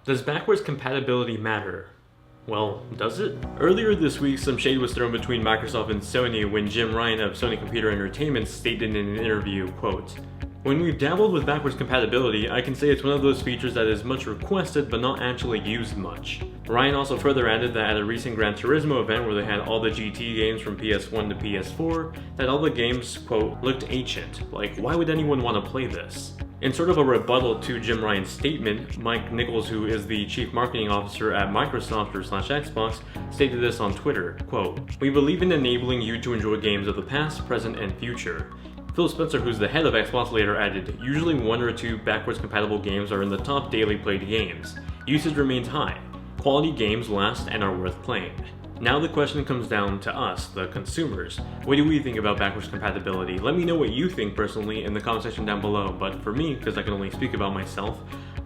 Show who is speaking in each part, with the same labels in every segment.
Speaker 1: Does backwards compatibility matter? Well, does it? Earlier this week, some shade was thrown between Microsoft and Sony when Jim Ryan of Sony Computer Entertainment stated in an interview, quote, "When we've dabbled with backwards compatibility, I can say it's one of those features that is much requested but not actually used much." Ryan also further added that at a recent Gran Turismo event where they had all the GT games from PS1 to PS4, that all the games, quote, looked ancient. Like, why would anyone want to play this? In sort of a rebuttal to Jim Ryan's statement, Mike Nichols, who is the chief marketing officer at Microsoft or /Xbox, stated this on Twitter, quote, "We believe in enabling you to enjoy games of the past, present, and future." Phil Spencer, who's the head of Xbox, later added, "Usually one or two backwards compatible games are in the top daily played games. Usage remains high. Quality games last and are worth playing." Now the question comes down to us, the consumers. What do we think about backwards compatibility? Let me know what you think personally in the comment section down below, but for me, because I can only speak about myself,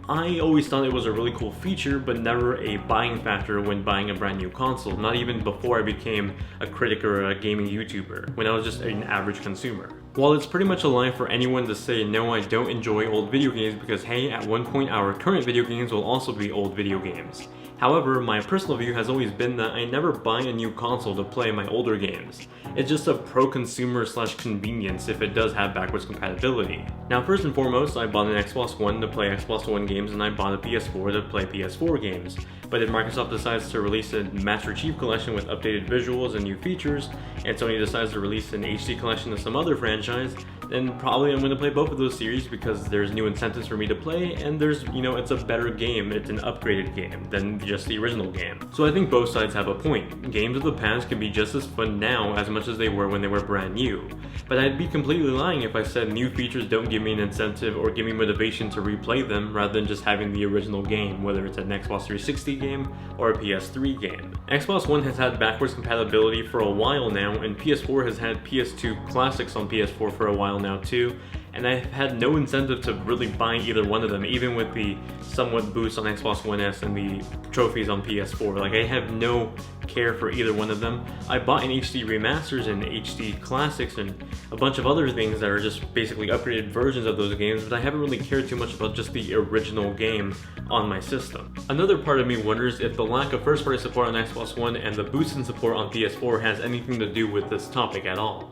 Speaker 1: I always thought it was a really cool feature, but never a buying factor when buying a brand new console, not even before I became a critic or a gaming YouTuber, when I was just an average consumer. While it's pretty much a lie for anyone to say, no, I don't enjoy old video games because hey, at one point our current video games will also be old video games. However, my personal view has always been that I never buy a new console to play my older games. It's just a pro-consumer / convenience if it does have backwards compatibility. Now first and foremost, I bought an Xbox One to play Xbox One games and I bought a PS4 to play PS4 games. But if Microsoft decides to release a Master Chief Collection with updated visuals and new features, and Sony decides to release an HD collection of some other franchise, then probably I'm going to play both of those series because there's new incentives for me to play, and there's, it's a better game, it's an upgraded game than just the original game. So I think both sides have a point. Games of the past can be just as fun now as much as they were when they were brand new. But I'd be completely lying if I said new features don't give me an incentive or give me motivation to replay them rather than just having the original game, whether it's an Xbox 360 game or a PS3 game. Xbox One has had backwards compatibility for a while now, and PS4 has had PS2 classics on PS4 for a while now too, and I've had no incentive to really buy either one of them, even with the somewhat boost on Xbox One S and the trophies on PS4. Like, I have no care for either one of them. I bought an HD remasters and HD classics and a bunch of other things that are just basically upgraded versions of those games, but I haven't really cared too much about just the original game on my system. Another part of me wonders if the lack of first-party support on Xbox One and the boost in support on PS4 has anything to do with this topic at all.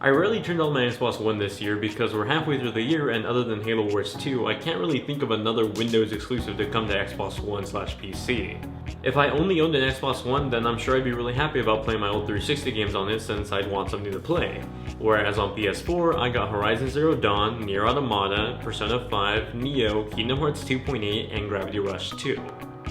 Speaker 1: I rarely turned on my Xbox One this year because we're halfway through the year, and other than Halo Wars 2, I can't really think of another Windows exclusive to come to Xbox One / PC. If I only owned an Xbox One, then I'm sure I'd be really happy about playing my old 360 games on it since I'd want something to play. Whereas on PS4, I got Horizon Zero Dawn, Nier Automata, Persona 5, Neo, Kingdom Hearts 2.8, and Gravity Rush 2.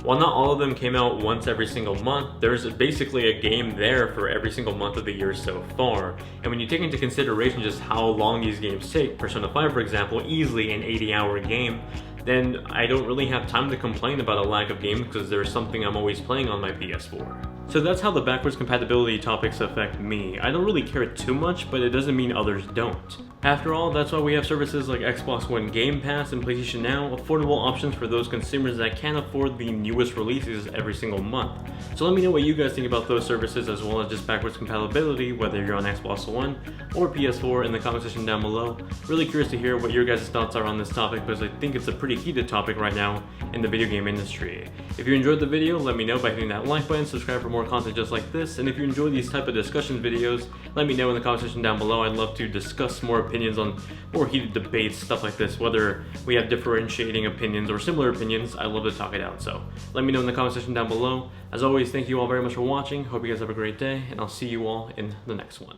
Speaker 1: While not all of them came out once every single month, there's basically a game there for every single month of the year so far. And when you take into consideration just how long these games take, Persona 5 for example, easily an 80-hour game, then I don't really have time to complain about a lack of games because there's something I'm always playing on my PS4. So that's how the backwards compatibility topics affect me. I don't really care too much, but it doesn't mean others don't. After all, that's why we have services like Xbox One Game Pass and PlayStation Now, affordable options for those consumers that can't afford the newest releases every single month. So let me know what you guys think about those services as well as just backwards compatibility, whether you're on Xbox One or PS4, in the comment section down below. Really curious to hear what your guys' thoughts are on this topic because I think it's a pretty heated topic right now in the video game industry. If you enjoyed the video, let me know by hitting that like button, subscribe for more content just like this, and if you enjoy these type of discussion videos, let me know in the comment section down below. I'd love to discuss more opinions on more heated debates, stuff like this, whether we have differentiating opinions or similar opinions. I love to talk it out, so let me know in the comment section down below. As always, thank you all very much for watching, hope you guys have a great day, and I'll see you all in the next one.